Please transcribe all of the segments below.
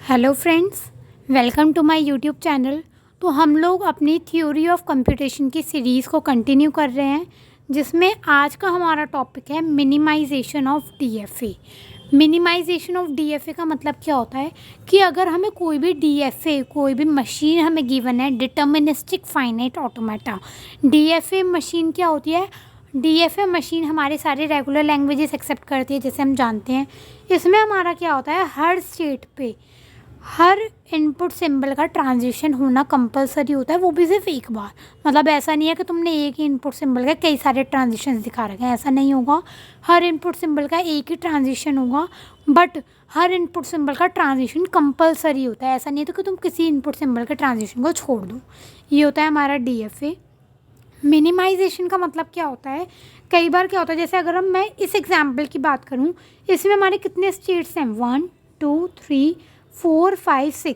Hello friends, welcome to my YouTube channel. तो हम लोग अपनी थ्योरी ऑफ कंप्यूटेशन की सीरीज़ को कंटिन्यू कर रहे हैं, जिसमें आज का हमारा टॉपिक है minimisation of DFA. Minimisation of DFA का मतलब क्या होता है कि अगर हमें कोई भी डीएफए, कोई भी मशीन हमें गिवन है, deterministic finite automata. DFA machine क्या होती है? डीएफए मशीन हमारे सारे रेगुलर लैंग्वेजेस एक्सेप्ट करती है, जैसे हम जानते हैं। इसमें हमारा क्या होता है, हर स्टेट पे हर इनपुट सिंबल का ट्रांजिशन होना कंपलसरी होता है, वो भी सिर्फ एक बार। मतलब ऐसा नहीं है कि तुमने एक ही इनपुट सिंबल का कई सारे ट्रांजिशन दिखा रखे हैं, ऐसा नहीं होगा। हर इनपुट सिंबल का एक ही ट्रांजिशन होगा, बट हर इनपुट सिंबल का ट्रांजिशन कंपलसरी होता है। ऐसा नहीं है तो कि तुम किसी इनपुट सिंबल के ट्रांजिशन को छोड़ दो। ये होता है हमारा डीएफए। मिनिमाइजेशन का मतलब क्या होता है? कई बार क्या होता है, जैसे अगर मैं इस एग्जाम्पल की बात करूँ, इसमें हमारे कितने स्टेट्स हैं? 1 2 3 4 5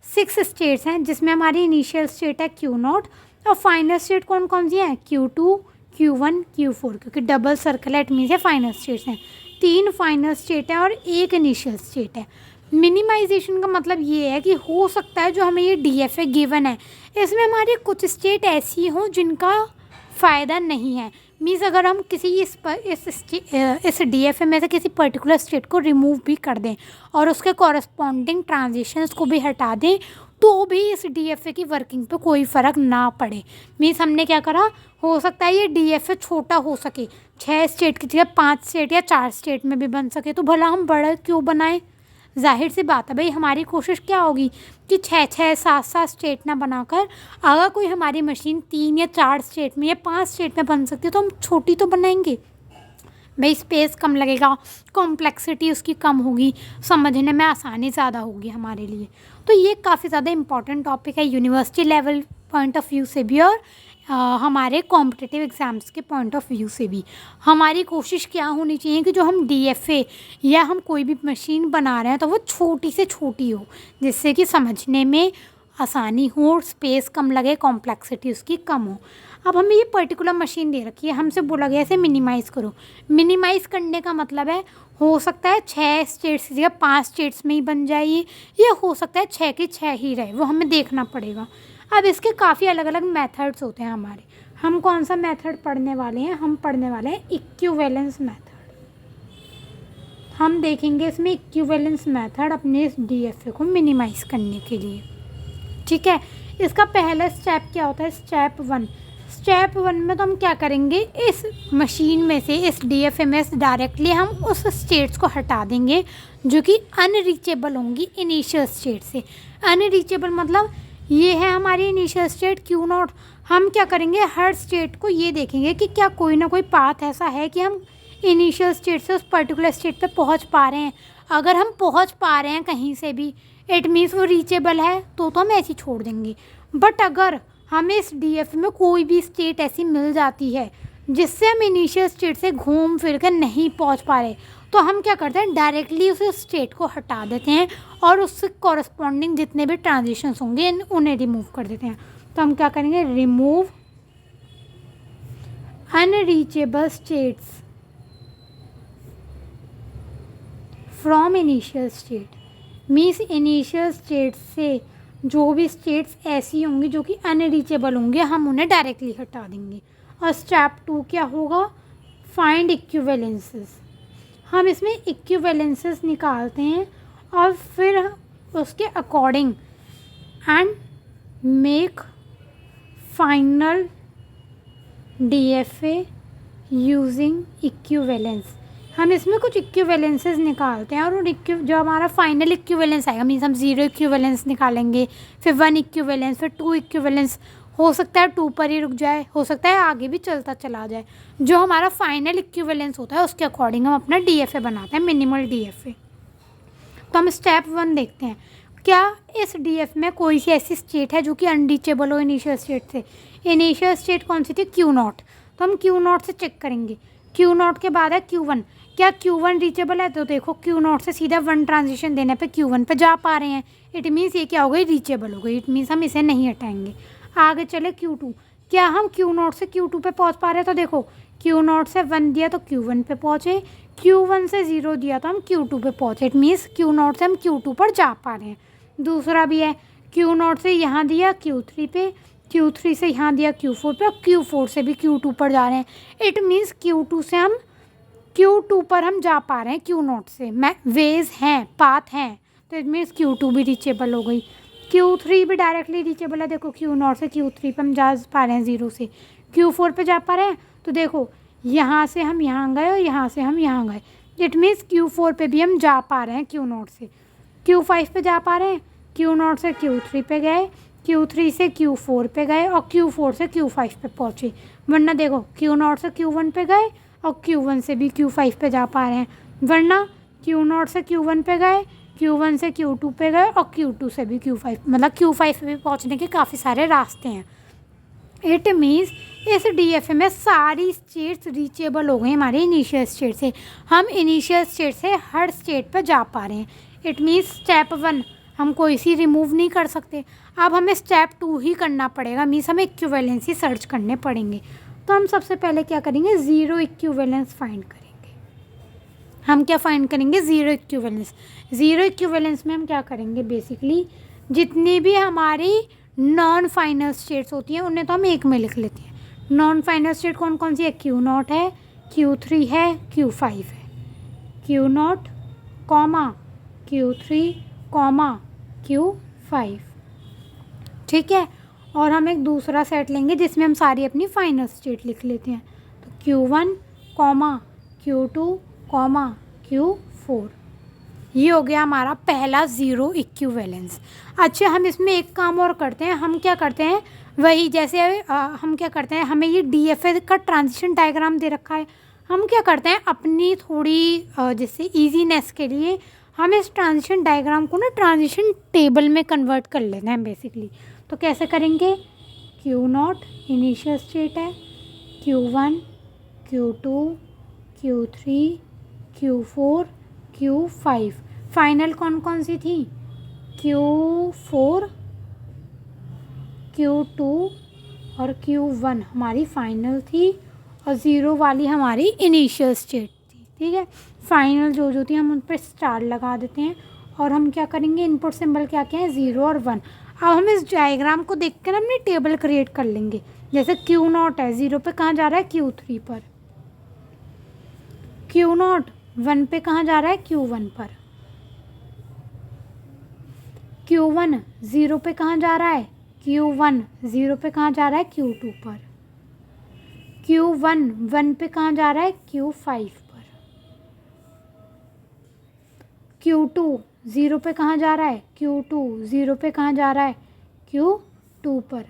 6 स्टेट्स हैं, जिसमें हमारी इनिशियल स्टेट है Q0 और फाइनल स्टेट कौन कौन सी हैं? Q2 Q1 Q4, क्योंकि डबल सर्कल है, इट मीन्स है फाइनल स्टेट्स हैं। 3 फाइनल स्टेट है और 1 इनिशियल स्टेट है। मिनिमाइजेशन का मतलब ये है कि हो सकता है जो हमें ये डीएफए गिवन है, इसमें हमारी कुछ स्टेट ऐसी हों जिनका फ़ायदा नहीं है। मीन्स अगर हम किसी इस डीएफए में से किसी पर्टिकुलर स्टेट को रिमूव भी कर दें और उसके कॉरस्पॉन्डिंग ट्रांजिशंस को भी हटा दें, तो भी इस डीएफए की वर्किंग पे कोई फ़र्क ना पड़े। मीन्स हमने क्या करा, हो सकता है ये डीएफए छोटा हो सके, 6 स्टेट की जगह 5 स्टेट या 4 स्टेट में भी बन सके, तो भला हम बड़ा क्यों बनाएं? जाहिर सी बात है भाई, हमारी कोशिश क्या होगी कि 6 7 स्टेट ना बनाकर, अगर कोई हमारी मशीन 3 या 4 स्टेट में या 5 स्टेट में बन सकती है तो हम छोटी तो बनाएंगे भाई। स्पेस कम लगेगा, कॉम्प्लेक्सिटी उसकी कम होगी, समझने में आसानी ज़्यादा होगी हमारे लिए। तो ये काफ़ी ज़्यादा इंपॉर्टेंट टॉपिक है university level point of view से भी, और हमारे कॉम्पिटिटिव एग्ज़ाम्स के पॉइंट ऑफ व्यू से भी। हमारी कोशिश क्या होनी चाहिए कि जो हम डीएफए या हम कोई भी मशीन बना रहे हैं तो वो छोटी से छोटी हो, जिससे कि समझने में आसानी हो, स्पेस कम लगे, कॉम्प्लेक्सिटी उसकी कम हो। अब हमें ये पर्टिकुलर मशीन दे रखी है, हमसे बोला गया इसे मिनिमाइज़ करो। मिनिमाइज़ करने का मतलब है, हो सकता है 6 स्टेट्स की जगह 5 स्टेट्स में ही बन जाए, ये हो सकता है 6 के 6 ही रहे, वो हमें देखना पड़ेगा। अब इसके काफ़ी अलग अलग मेथड्स होते हैं हमारे। हम कौन सा मेथड पढ़ने वाले हैं? हम पढ़ने वाले हैं इक्विवेलेंस मेथड। हम देखेंगे इसमें इक्विवेलेंस मेथड अपने इस डीएफए को मिनिमाइज़ करने के लिए। ठीक है, इसका पहला स्टेप क्या होता है? स्टेप वन में तो हम क्या करेंगे, इस मशीन में से, इस डीएफए में से डायरेक्टली हम उस स्टेट्स को हटा देंगे जो कि अनरीचेबल होंगी इनिशियल स्टेट से। अनरीचेबल मतलब ये है हमारी इनिशियल स्टेट Q0। हम क्या करेंगे, हर स्टेट को ये देखेंगे कि क्या कोई ना कोई पाथ ऐसा है कि हम इनिशियल स्टेट से उस पर्टिकुलर स्टेट पे पहुंच पा रहे हैं। अगर हम पहुंच पा रहे हैं कहीं से भी, इट मीन्स वो रीचेबल है, तो हम ऐसे छोड़ देंगे। बट अगर हमें इस डीएफ में कोई भी स्टेट ऐसी मिल जाती है जिससे हम इनिशियल स्टेट से घूम फिर कर नहीं पहुंच पा रहे, तो हम क्या करते हैं, डायरेक्टली उस स्टेट को हटा देते हैं और उससे कॉरस्पॉन्डिंग जितने भी ट्रांजिशंस होंगे उन्हें रिमूव कर देते हैं। तो हम क्या करेंगे, remove unreachable states from initial state. Means initial state से जो भी स्टेट्स ऐसी होंगी जो कि अनरीचेबल होंगे, हम उन्हें डायरेक्टली हटा देंगे। और स्टेप 2 क्या होगा, फाइंड इक्विवेलेंसेस। हम इसमें इक्विवेलेंसेस निकालते हैं और फिर उसके according and make final DFA using equivalence. हम इसमें कुछ इक्विवेलेंसेस निकालते हैं और उन जो हमारा फाइनल इक्विवेलेंस आएगा, मीन्स हम 0 इक्विवेलेंस निकालेंगे, फिर 1 इक्विवेलेंस, फिर 2 इक्विवेलेंस। हो सकता है 2 पर ही रुक जाए, हो सकता है आगे भी चलता चला जाए। जो हमारा फाइनल इक्विवेलेंस होता है उसके अकॉर्डिंग हम अपना डीएफए बनाते हैं, मिनिमल डीएफए। तो हम स्टेप 1 देखते हैं, क्या इस डीएफ में कोई सी ऐसी स्टेट है जो कि अनरीचेबल हो इनिशियल स्टेट से। इनिशियल स्टेट कौन सी थी? Q0। तो हम Q0 से चेक करेंगे। Q0 के बाद है Q1। क्या Q1 रीचेबल है? तो देखो Q0 से सीधा 1 ट्रांजिशन देने पे Q1 पे जा पा रहे हैं, इट मीन्स ये क्या हो गई, रीचेबल हो गई, इट मीन्स हम इसे नहीं हटाएंगे। आगे चले Q2। क्या हम Q0 से Q2 पे पहुंच पा रहे हैं? तो देखो Q0 से 1 दिया तो Q1 पे पहुँचे, Q1 से 0 दिया तो हम Q2 पे पहुँचे, इट मीन्स Q0 से हम Q2 पर जा पा रहे हैं। दूसरा भी है Q0 से यहाँ दिया Q3 पे, Q3 से यहाँ दिया Q4 पे, और Q4 से भी Q2 पर जा रहे हैं। इट मीन्स Q2 से हम Q2 पर हम जा पा रहे हैं Q0 से। मैं वेज हैं, पाथ हैं, तो इट मीन्स Q2 भी रीचेबल हो गई। Q3 भी डायरेक्टली रीचेबल है। देखो Q0 से Q3 पे हम जा पा रहे हैं 0 से, Q4 पे जा पा रहे हैं। तो देखो यहाँ से हम यहाँ गए और यहाँ से हम यहाँ गए। इट मीन्स Q4 पे भी हम जा पा रहे हैं Q0 से। Q5 पे जा पा रहे हैं, Q0 से Q3 पे गए, Q3 से Q4 पे गए और Q4 से Q5 पे पहुँचे। वरना देखो Q0 से Q1 पे गए और Q1 से भी Q5 पे जा पा रहे हैं। वरना Q0 से Q1 पे गए, Q1 से Q2 पे गए और Q2 से भी Q5, मतलब Q5 पे भी पहुँचने के काफ़ी सारे रास्ते हैं। इट मीन्स इस DFA में सारी स्टेट्स रीचेबल हो गई हमारे इनिशियल स्टेट से। हम इनिशियल स्टेट से हर स्टेट पर जा पा रहे हैं। इट मीन्स स्टेप 1 हम कोई सी रिमूव नहीं कर सकते। अब हमें स्टेप 2 ही करना पड़ेगा। मीन्स हमें इक्विवेलेंसी सर्च करने पड़ेंगे। तो हम सबसे पहले क्या करेंगे, ज़ीरो इक्विवेलेंस फाइंड करेंगे। हम क्या फाइंड करेंगे, ज़ीरो इक्विवेलेंस। ज़ीरो इक्विवेलेंस में हम क्या करेंगे, बेसिकली जितनी भी हमारी नॉन फाइनल स्टेट्स होती हैं उन्हें तो हम एक में लिख लेते हैं। नॉन फाइनल स्टेट कौन कौन सी है, Q0 है, Q3 है, Q5 है। Q0, Q3, Q5, ठीक है। और हम एक दूसरा सेट लेंगे जिसमें हम सारी अपनी फाइनल स्टेट लिख लेते हैं। तो Q1, Q2, Q4, ये हो गया हमारा पहला ज़ीरो इक्विवेलेंस। अच्छा, हम इसमें एक काम और करते हैं। हम क्या करते हैं, वही जैसे हम क्या करते हैं, हमें ये DFA का ट्रांजिशन डायग्राम दे रखा है। हम क्या करते हैं, अपनी थोड़ी जैसे ईजीनेस के लिए हम इस ट्रांजिशन डायग्राम को ना ट्रांजिशन टेबल में कन्वर्ट कर लेते हैं बेसिकली। तो कैसे करेंगे, Q0 इनिशियल स्टेट है, Q1, Q2, Q3, Q4, Q5। Final कौन कौन सी थी, Q4, Q2 और Q1 हमारी फाइनल थी और ज़ीरो वाली हमारी इनिशियल स्टेट थी, ठीक है। फाइनल जो थी हम उन पर स्टार लगा देते हैं और हम क्या करेंगे, इनपुट सिंबल क्या क्या है, 0 और 1। अब हम इस डायग्राम को देख कर अपनी टेबल क्रिएट कर लेंगे। जैसे Q0 है, 0 पे कहाँ जा रहा है, Q3 पर। Q0 1 पे कहाँ जा रहा है, Q1 पर। Q1 0 पे कहाँ जा रहा है, Q1 0 पे कहाँ जा रहा है, Q2 पर। Q1 1 पे कहाँ जा रहा है, Q5 पर। Q2 0 पे कहाँ जा रहा है, Q2 0 पे कहाँ जा रहा है, Q2 पर।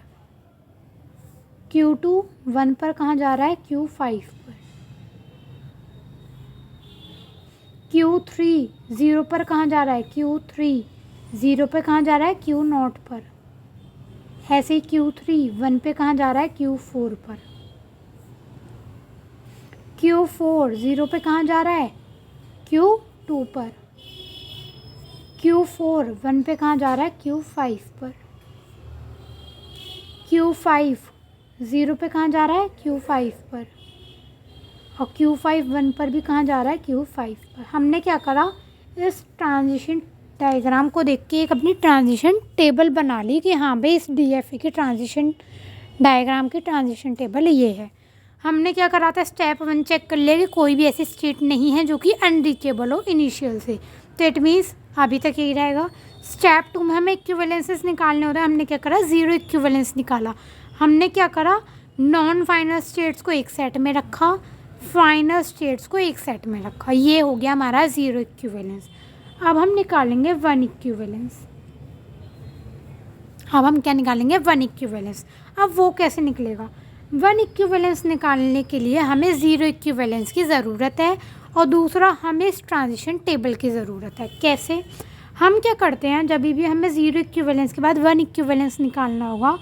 Q2 1 पर कहाँ जा रहा है, Q5 पर। Q3 0 पर कहाँ जा रहा है, Q3 0 पे कहाँ जा रहा है, Q0 पर। ऐसे ही Q3 1 पे कहाँ जा रहा है, Q4 पर। Q4 0 पे कहाँ जा रहा है, Q2 पर। Q4 1 पे कहाँ जा रहा है, Q5 पर। Q5 0 पे कहाँ जा रहा है, Q5 पर। और Q5 1 पर भी कहाँ जा रहा है, Q5 पर। हमने क्या करा, इस ट्रांजिशन डायग्राम को देख के एक अपनी ट्रांजिशन टेबल बना ली कि हाँ भाई इस DFA के ट्रांजिशन डायग्राम की ट्रांजिशन टेबल ये है। हमने क्या करा था, स्टेप 1 चेक कर लिया कि कोई भी ऐसी स्टेट नहीं है जो कि अनरीचेबल हो इनिशियल से। तो इट मीन्स अभी तक यही रहेगा। स्टेप 2 में हमें इक्विवेलेंसेस निकालने होते हैं। हमने क्या करा, ज़ीरो इक्विवेलेंस निकाला। हमने क्या करा, नॉन फाइनल स्टेट्स को एक सेट में रखा, फाइनल स्टेट्स को एक सेट में रखा। ये हो गया हमारा ज़ीरो इक्विवेलेंस। अब हम निकालेंगे वन इक्विवेलेंस। अब हम क्या निकालेंगे, वन इक्विवेलेंस। अब वो कैसे निकलेगा, वन इक्विवेलेंस निकालने के लिए हमें ज़ीरो इक्विवेलेंस की ज़रूरत है और दूसरा हमें इस ट्रांजिशन टेबल की ज़रूरत है। कैसे, हम क्या करते हैं, जब भी हमें ज़ीरो इक्विवेलेंस के बाद वन इक्विवेलेंस निकालना होगा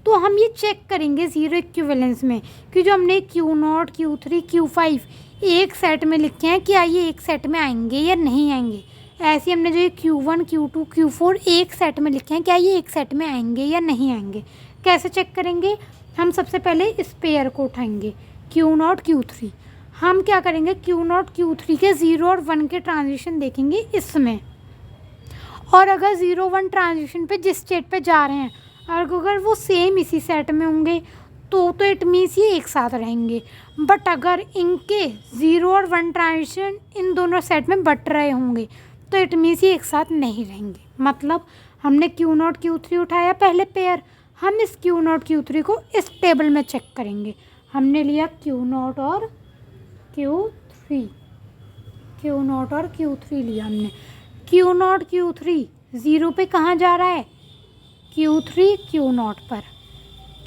तो हम ये चेक करेंगे ज़ीरो इक्विवेलेंस में कि जो हमने Q0, Q3, Q5 एक सेट में लिखे हैं, क्या ये एक सेट में आएंगे या नहीं आएंगे। ऐसे हमने जो ये Q1, Q2, Q4 एक सेट में लिखे हैं, क्या ये एक सेट में आएंगे या नहीं आएंगे। कैसे चेक करेंगे, हम सबसे पहले इस पेयर को उठाएंगे Q0, Q3। हम क्या करेंगे, Q0, Q3 के 0 और 1 के ट्रांजिशन देखेंगे इसमें, और अगर 0 1 ट्रांजिशन पे जिस स्टेट पे जा रहे हैं अगर वो सेम इसी सेट में होंगे तो इट मीन्स ये एक साथ रहेंगे। बट अगर इनके 0 और 1 ट्रांजिशन इन दोनों सेट में बट रहे होंगे तो इट मीन्स ये एक साथ नहीं रहेंगे। मतलब हमने Q0 Q3 उठाया पहले पेयर, हम इस Q0 Q3 को इस टेबल में चेक करेंगे। हमने लिया Q0 और Q3, Q0 और Q3 लिया हमने। Q0 Q3 0 पे कहाँ जा रहा है? Q3 Q0 पर।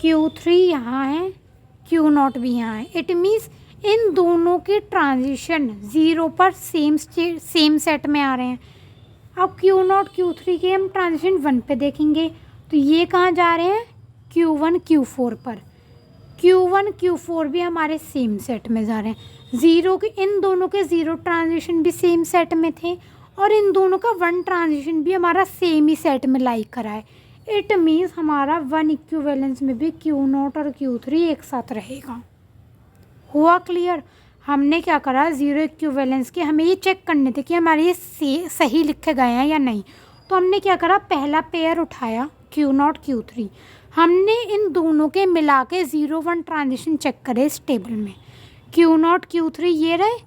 Q3 यहाँ है, Q0 भी यहाँ है। इट मीन्स इन दोनों के ट्रांजिशन 0 पर सेम सेट में आ रहे हैं। अब Q0 Q3 के हम ट्रांजिशन 1 पे देखेंगे तो ये कहाँ जा रहे हैं? Q1 Q4 पर। Q1 Q4 भी हमारे सेम सेट में जा रहे हैं। इन दोनों के 0 ट्रांजिशन भी सेम सेट में थे और इन दोनों का 1 ट्रांजिशन भी हमारा सेम ही सेट में लाई करा है। इट मीन्स हमारा 1 इक्विवेलेंस में भी Q0 और Q3 एक साथ रहेगा। हुआ क्लियर? हमने क्या करा, 0 इक्विवेलेंस के हमें ये चेक करने थे कि हमारे ये सही लिखे गए हैं या नहीं। तो हमने क्या करा, पहला पेयर उठाया Q0 Q3, हमने इन दोनों के मिला के 0 1 ट्रांजिशन चेक करे इस टेबल में। Q0 Q3 ये रहे,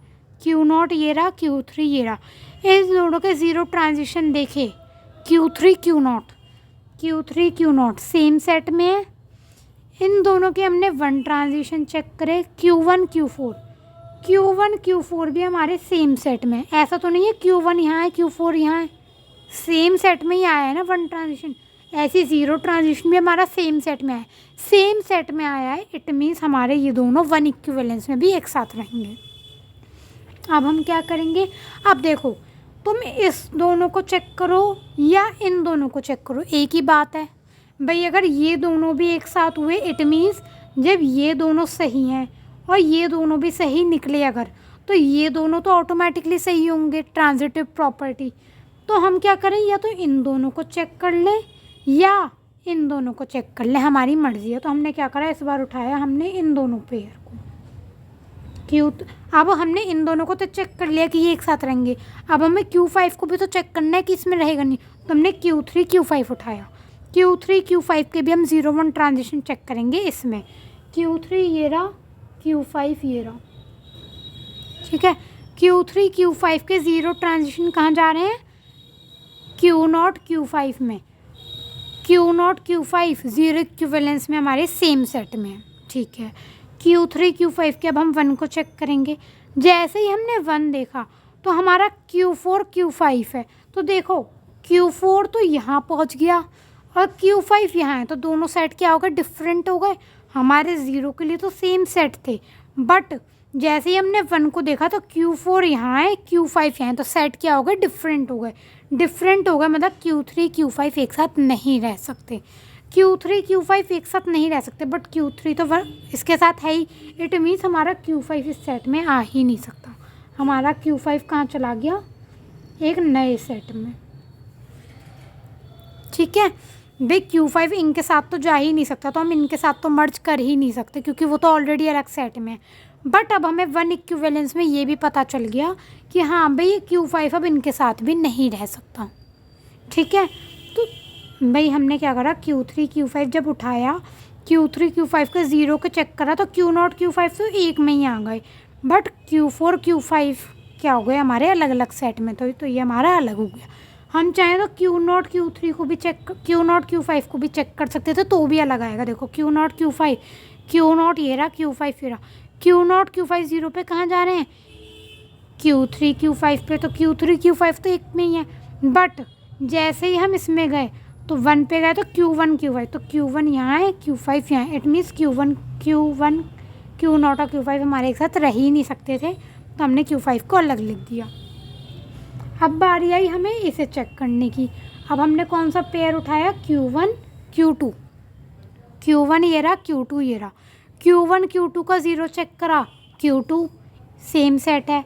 Q0 ये रहा, Q3 ये रहा। इस दोनों के 0 ट्रांजिशन देखे, Q3 Q0 सेम सेट में है। इन दोनों के हमने 1 ट्रांजिशन चेक करे, Q1 Q4 भी हमारे सेम सेट में। ऐसा तो नहीं है Q1 यहाँ है Q4 यहाँ है, सेम सेट में ही आया है ना 1 ट्रांजिशन। ऐसे 0 ट्रांजिशन भी हमारा सेम सेट में आया है, सेम सेट में आया है। इट मीन्स हमारे ये दोनों 1 इक्विवेलेंस में भी एक साथ रहेंगे। अब हम क्या करेंगे, अब देखो तुम इस दोनों को चेक करो या इन दोनों को चेक करो, एक ही बात है भाई। अगर ये दोनों भी एक साथ हुए इट मीन्स जब ये दोनों सही हैं और ये दोनों भी सही निकले अगर, तो ये दोनों तो ऑटोमेटिकली सही होंगे, ट्रांजिटिव प्रॉपर्टी। तो हम क्या करें, या तो इन दोनों को चेक कर लें या इन दोनों को चेक कर लें, हमारी मर्ज़ी है। तो हमने क्या करा, इस बार उठाया हमने इन दोनों पेयर को अब हमने इन दोनों को तो चेक कर लिया कि ये एक साथ रहेंगे। अब हमें Q5 को भी तो चेक करना है कि इसमें रहेगा नहीं। तो हमने Q3 Q5 उठाया, Q3 Q5 के भी हम 0 1 ट्रांजिशन चेक करेंगे इसमें। Q3 ये रहा, Q5 ये रहा, ठीक है। Q3 Q5 के 0 ट्रांजिशन कहाँ जा रहे हैं? Q0 Q5 में। Q0 Q5 0 इक्विवेलेंस में हमारे सेम सेट में है, ठीक है। Q3 Q5 के अब हम 1 को चेक करेंगे। जैसे ही हमने 1 देखा तो हमारा Q4 Q5 है। तो देखो Q4 तो यहाँ पहुँच गया और Q5 यहाँ है, तो दोनों सेट क्या हो गए, डिफरेंट हो गए। हमारे 0 के लिए तो सेम सेट थे, बट जैसे ही हमने 1 को देखा तो Q4 यहाँ है, Q5 यहाँ है, तो सेट क्या हो गए, डिफरेंट हो गए। मतलब Q3 Q5 एक साथ नहीं रह सकते। Q3 Q5 एक साथ नहीं रह सकते, बट Q3 तो इसके साथ है ही। इट मीन्स हमारा Q5 इस सेट में आ ही नहीं सकता। हमारा Q5 कहाँ चला गया, एक नए सेट में, ठीक है भाई। Q5 इनके साथ तो जा ही नहीं सकता, तो हम इनके साथ तो मर्ज कर ही नहीं सकते क्योंकि वो तो ऑलरेडी अलग सेट में है। बट अब हमें 1 इक्विवेलेंस में ये भी पता चल गया कि हाँ भाई Q5 अब इनके साथ भी नहीं रह सकता, ठीक है। तो भाई हमने क्या करा, Q3 Q5 जब उठाया, Q3 Q5 के 0 को चेक करा तो Q0 Q5 तो एक में ही आ गए, बट Q4 Q5 क्या हो गए, हमारे अलग अलग सेट में। तो ये हमारा अलग हो गया। हम चाहें तो Q0 Q3 को भी Q0 Q5 को भी चेक कर सकते थे, तो भी अलग आएगा। देखो Q0 Q5, Q0 ये रहा, Q5 ये रहा। Q0 Q5 0 पे कहाँ जा रहे हैं, Q3 Q5 पे। तो Q3 Q5 तो एक में ही है, बट जैसे ही हम इसमें गए तो 1 पे गए तो Q1 Q5, तो Q1 यहाँ है, Q5 यहाँ है। इट मीन्स Q1 Q0 और Q5 हमारे एक साथ रह ही नहीं सकते थे, तो हमने Q5 को अलग लिख दिया। अब बारी आई हमें इसे चेक करने की। अब हमने कौन सा पेयर उठाया, Q1 Q2। Q1 ये रहा, Q2 ये रहा। Q1 Q2 का 0 चेक करा, Q2 सेम सेट है।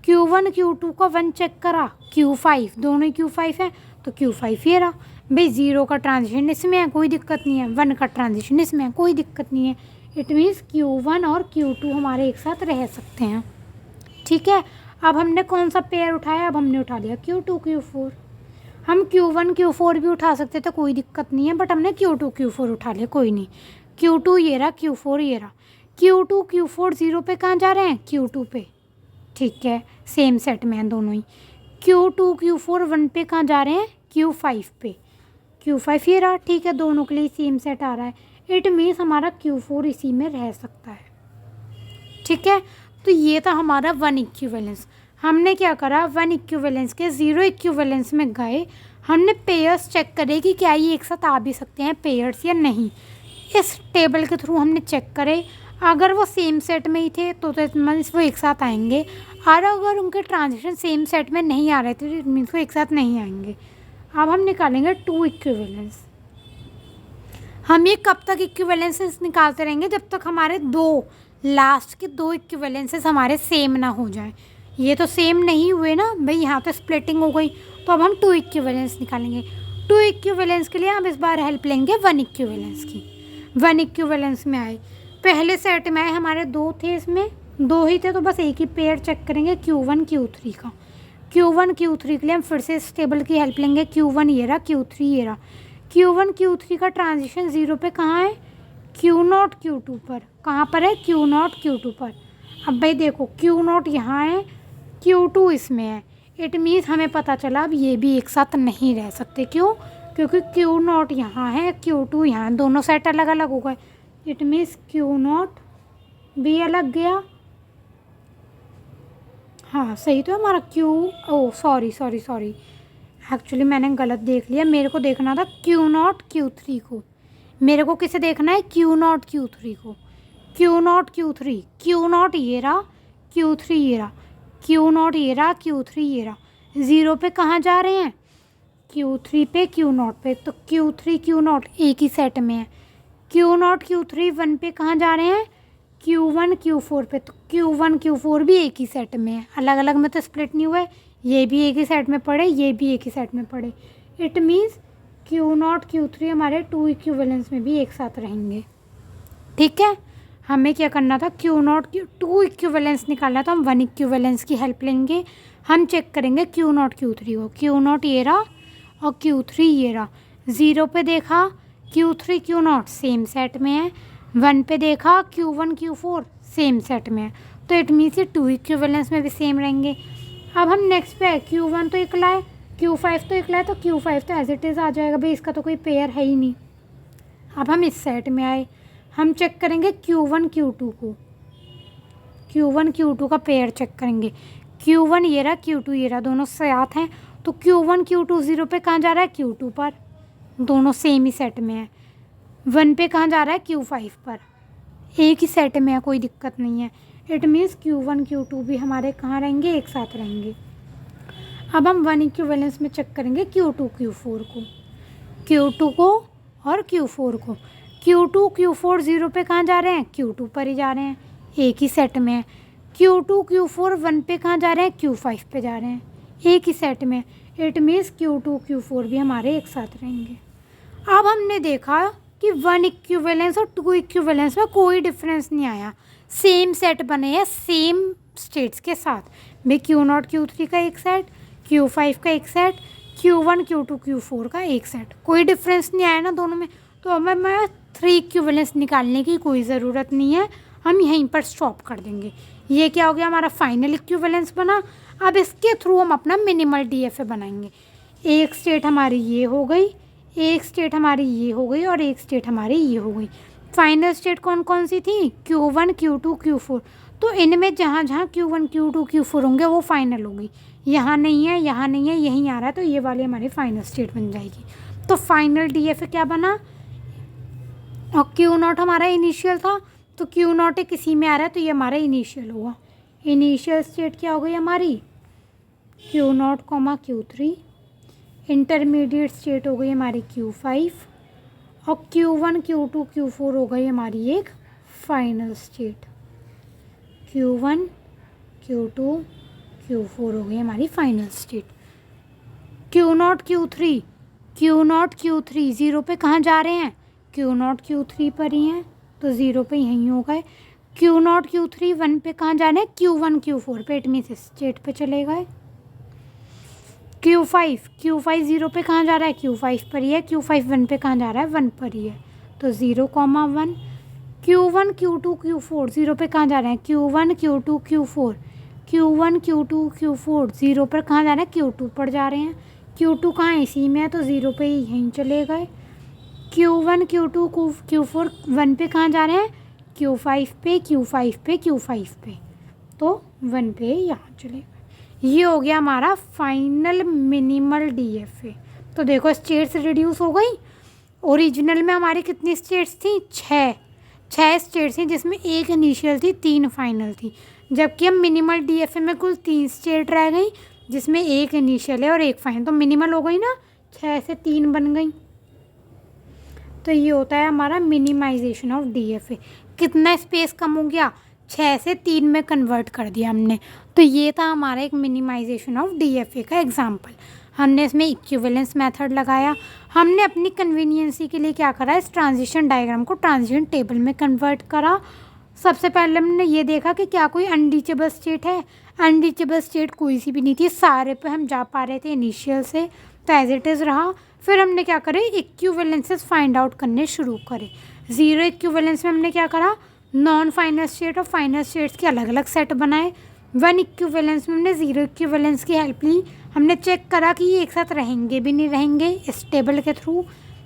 Q1 Q2 का 1 चेक करा, Q5 दोनों ही Q5 है, तो Q5 ये रहा। भाई 0 का ट्रांजिशन इसमें है, कोई दिक्कत नहीं है, 1 का ट्रांजिशन इसमें है, कोई दिक्कत नहीं है। इट मीन्स Q1 और Q2 हमारे एक साथ रह सकते हैं, ठीक है। अब हमने कौन सा पेयर उठाया, अब हमने उठा लिया Q2 Q4। हम Q1 Q4 भी उठा सकते थे, कोई दिक्कत नहीं है, बट हमने Q2 Q4 उठा लिया, कोई नहीं। Q2 ये रहा, Q4 ये रहा। Q2 Q4 0 पे कहाँ जा रहे हैं? Q2 पे, ठीक है, सेम सेट में हैं दोनों ही। Q2 Q4 1 पे कहाँ जा रहे हैं? Q5 पे। Q5 ये रहा, ठीक है, दोनों के लिए सेम सेट आ रहा है। इट मीन्स हमारा Q4 इसी में रह सकता है, ठीक है। तो ये था हमारा 1 इक्विवेलेंस। हमने क्या करा, 1 इक्विवेलेंस के 0 इक्विवेलेंस में गए, हमने पेयर्स चेक करे कि क्या ये एक साथ आ भी सकते हैं पेयर्स या नहीं। इस टेबल के थ्रू हमने चेक करे, अगर वो सेम सेट में ही थे तो मीन्स वो एक साथ आएंगे, और अगर उनके ट्रांजिशन सेम सेट में नहीं आ रहे थे तो मीन्स वो एक साथ नहीं आएंगे। अब हम निकालेंगे 2 इक्विवेलेंस। हम ये कब तक इक्विवेलेंसेस निकालते रहेंगे? जब तक हमारे लास्ट के 2 इक्विवेलेंसेस हमारे सेम ना हो जाए। ये तो सेम नहीं हुए ना भाई, यहाँ तो स्प्लिटिंग हो गई, तो अब हम 2 इक्विवेलेंस निकालेंगे। 2 इक्विवेलेंस के लिए हम इस बार हेल्प लेंगे 1 इक्विवेलेंस की। 1 इक्विवेलेंस में आए, पहले सेट में आए हमारे 2 थे, इसमें 2 ही थे, तो बस एक ही पेयर चेक करेंगे Q1 Q3 का। Q1 Q3 के लिए हम फिर से इस टेबल की हेल्प लेंगे। Q1 ये रहा, Q3 ये रहा। Q1 Q3 का ट्रांजिशन 0 पे कहाँ है? Q0 Q2 पर। कहाँ पर है? Q0 Q2 पर। अब भाई देखो, Q0 यहाँ है, Q2 इसमें है। इट मीन्स हमें पता चला अब ये भी एक साथ नहीं रह सकते। क्यों? क्योंकि Q0 यहाँ है, Q2 यहाँ है, दोनों सेट अलग अलग हो गए। इट मीन्स Q0 भी अलग गया। हाँ सही तो है हमारा सॉरी, एक्चुअली मैंने गलत देख लिया। मेरे को देखना था Q0 Q3 को। मेरे को किसे देखना है? Q0 Q3 को। Q0 Q3, Q0 ये रहा, Q3 ये रहा, Q0 ये रहा, Q3 ये रहा। 0 पे कहाँ जा रहे हैं? Q3 पे, Q0 पे। तो Q3 Q0 एक ही सेट में है। Q0 Q3 1 पे कहाँ जा रहे हैं? Q1 Q4 पे। तो Q1 Q4 भी एक ही सेट में है, अलग अलग में तो स्प्लिट नहीं हुए। ये भी एक ही सेट में पड़े, ये भी एक ही सेट में पड़े। इट मीन्स Q0 Q3 हमारे 2 इक्विवेलेंस में भी एक साथ रहेंगे, ठीक है। हमें क्या करना था? Q0 2 इक्विवेलेंस निकालना, तो हम 1 इक्विवेलेंस की हेल्प लेंगे। हम चेक करेंगे Q0 Q3 को। Q0 ये रहा और Q3 ये रहा। 0 पे देखा Q3 Q0 सेम सेट में है। 1 पे देखा Q1 Q4 सेम सेट में है, तो इट मीन्स ये 2 इक्विवेलेंस में भी सेम रहेंगे। अब हम नेक्स्ट पे है, Q1 तो इकला है, Q5 तो इकला है, तो Q5 तो एज इट इज़ आ जाएगा भाई, इसका तो कोई पेयर है ही नहीं। अब हम इस सेट में आए, हम चेक करेंगे Q1 Q2 को। Q1 Q2 का पेयर चेक करेंगे। Q1 ये रहा, Q2 ये रहा, दोनों साथ हैं, तो Q1 Q2 0 पे कहाँ जा रहा है? Q2 पर, दोनों सेम ही सेट में है। 1 पे कहाँ जा रहा है? Q5 पर, एक ही सेट में है, कोई दिक्कत नहीं है। इट मीन्स Q1 Q2 भी हमारे कहाँ रहेंगे? एक साथ रहेंगे। अब हम 1 इक्विवेलेंस में चेक करेंगे Q2 Q4 को, Q2 को और Q4 को। Q2 Q4 0 पे कहाँ जा रहे हैं? Q2 पर ही जा रहे हैं, एक ही सेट में है। Q2 Q4 1 पे कहाँ जा रहे हैं? Q5 पे जा रहे हैं, एक ही सेट में। इट मीन्स Q2 Q4 भी हमारे एक साथ रहेंगे। अब हमने देखा कि 1 इक्विवेलेंस और 2 इक्विवेलेंस में कोई डिफरेंस नहीं आया, सेम सेट बने हैं सेम स्टेट्स के साथ। भाई Q0 Q3 का एक सेट, Q5 का एक सेट, Q1 Q2 Q4 का एक सेट, कोई डिफरेंस नहीं आया ना दोनों में। तो हमें 3 इक्विवेलेंस निकालने की कोई ज़रूरत नहीं है, हम यहीं पर स्टॉप कर देंगे। ये क्या हो गया? हमारा फाइनल इक्विवेलेंस बना। अब इसके थ्रू हम अपना मिनिमल DFA बनाएंगे। एक स्टेट हमारी ये हो गई, एक स्टेट हमारी ये हो गई, और एक स्टेट हमारी ये हो गई। फाइनल स्टेट कौन कौन सी थी? Q1 Q2 Q4। तो इनमें जहाँ जहाँ Q1 Q2 Q4 होंगे वो फाइनल होगी। यहाँ नहीं है, यहाँ नहीं है, यहीं आ रहा है, तो ये वाली हमारी फाइनल स्टेट बन जाएगी। तो फाइनल DFA क्या बना? और Q0 हमारा इनिशियल था, तो Q0 किसी में आ रहा है, तो ये हमारा इनिशियल होगा। इनिशियल स्टेट क्या हो गई हमारी? Q0 Q3। इंटरमीडिएट स्टेट हो गई हमारी Q5, और Q1 Q2 Q4 हो गई हमारी एक final state. Q1 Q2 Q4 हो गई हमारी फाइनल स्टेट। Q0 Q3 0 पे कहाँ जा रहे हैं? Q0 Q3 पर ही हैं, तो 0 पे यहीं हो गए। Q0 Q3 1 पे कहाँ जाना है? Q1 Q4 पे, इट मीन्स स्टेट पे चले गए। Q5 0 पे कहाँ जा रहा है, Q5 पर ही है। Q5 1 पे कहाँ जा रहा है, 1 पर ही है, तो 0, 1। Q1 Q2 Q4 0 पे कहाँ जा रहे हैं, Q1 Q2 Q4, Q1 Q2 Q4 0 पर कहाँ जा रहे हैं, Q2 पर जा रहे हैं। Q2 कहाँ इसी में है, तो 0 पे ही यहीं चले गए। Q1 Q2 Q4 1 पे कहाँ जा रहे हैं, Q5 पे, Q5 पे, Q5 पे, तो 1 पे यहाँ चले गए। ये हो गया हमारा फाइनल मिनिमल DFA। तो देखो स्टेट्स रिड्यूस हो गई। ओरिजिनल में हमारी कितनी स्टेट्स थी, 6 स्टेट्स थी, जिसमें एक इनिशियल थी, 3 फाइनल थी। जबकि हम मिनिमल DFA में कुल 3 स्टेट रह गई, जिसमें एक इनिशियल है और एक फाइनल, तो मिनिमल हो गई ना, 6 से 3 बन गई। तो ये होता है हमारा मिनिमाइजेशन ऑफ DFA। कितना स्पेस कम हो गया, 6 से 3 में कन्वर्ट कर दिया हमने। तो ये था हमारा एक मिनिमाइजेशन ऑफ DFA का एग्जाम्पल। हमने इसमें इक्विवेलेंस मेथड लगाया। हमने अपनी कन्वीनियंसी के लिए क्या करा, इस ट्रांजिशन डायग्राम को ट्रांजिशन टेबल में कन्वर्ट करा। सबसे पहले हमने ये देखा कि क्या कोई अनरीचेबल स्टेट है। अनरीचेबल स्टेट कोई सी भी नहीं थी, सारे पे हम जा पा रहे थे इनिशियल से, तो एज इट इज़ रहा। फिर हमने क्या करे, इक्विवेलेंसेस फाइंड आउट करने शुरू करे। 0 इक्विवेलेंस में हमने क्या करा, नॉन फाइनल स्टेट और फाइनल स्टेट्स के अलग अलग सेट बनाए। 1 इक्विवेलेंस में हमने 0 इक्विवेलेंस की हेल्प ली। हमने चेक करा कि ये एक साथ रहेंगे भी नहीं रहेंगे, इस टेबल के थ्रू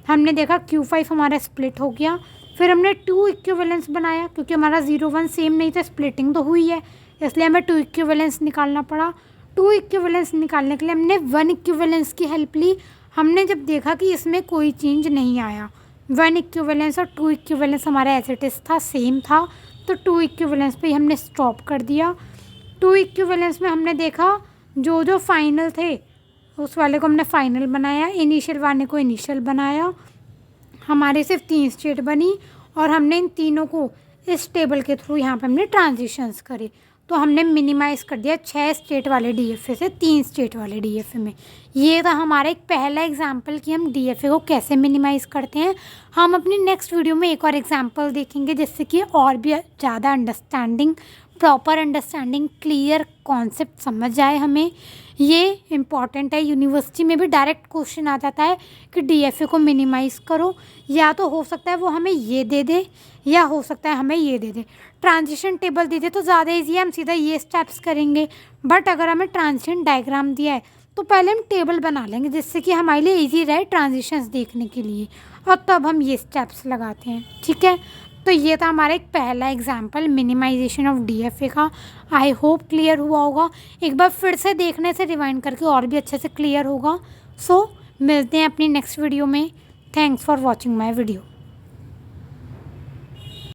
हमने देखा Q5 हमारा स्प्लिट हो गया। फिर हमने 2 इक्विवेलेंस बनाया, क्योंकि हमारा 0 1 सेम नहीं था, स्प्लिटिंग तो हुई है, इसलिए हमें 2 इक्विवेलेंस निकालना पड़ा। 2 इक्विवेलेंस निकालने के लिए हमने 1 इक्विवेलेंस की हेल्प ली। हमने जब देखा कि इसमें कोई चेंज नहीं आया, 1 इक्विवेलेंस और 2 इक्विवेलेंस हमारा एज इट इज़ था, सेम था, तो 2 इक्विवेलेंस पे हमने स्टॉप कर दिया। 2 इक्विवेलेंस में हमने देखा जो जो फाइनल थे उस वाले को हमने फाइनल बनाया, इनिशियल वाले को इनिशियल बनाया। हमारे सिर्फ 3 स्टेट बनी और हमने इन तीनों को इस टेबल के थ्रू यहाँ पे हमने ट्रांजिशंस करे। तो हमने मिनिमाइज़ कर दिया 6 स्टेट वाले DFA से 3 स्टेट वाले DFA में। ये था हमारा एक पहला एग्जाम्पल कि हम DFA को कैसे मिनिमाइज़ करते हैं। हम अपनी नेक्स्ट वीडियो में एक और एग्जाम्पल देखेंगे, जिससे कि और भी ज़्यादा understanding, proper understanding, clear concept समझ आए हमें। ये इम्पॉर्टेंट है, यूनिवर्सिटी में भी डायरेक्ट क्वेश्चन आ जाता है कि DFA को मिनिमाइज़ करो, या तो हो सकता है वो हमें ये दे दे, या हो सकता है हमें ये दे दे। ट्रांजिशन टेबल दे दे तो ज़्यादा ईजी है, हम सीधा ये स्टेप्स करेंगे। बट अगर हमें ट्रांजिशन डायग्राम दिया है तो पहले हम टेबल बना लेंगे, जिससे कि हमारे लिए ईजी रहे ट्रांजिशंस देखने के लिए, और तब हम ये स्टेप्स लगाते हैं, ठीक है। तो ये था हमारा एक पहला एग्जाम्पल मिनिमाइजेशन ऑफ DFA का। आई होप क्लियर हुआ होगा। एक बार फिर से देखने से रिवाइंड करके और भी अच्छे से क्लियर होगा। सो मिलते हैं अपनी नेक्स्ट वीडियो में। Thanks for watching my video.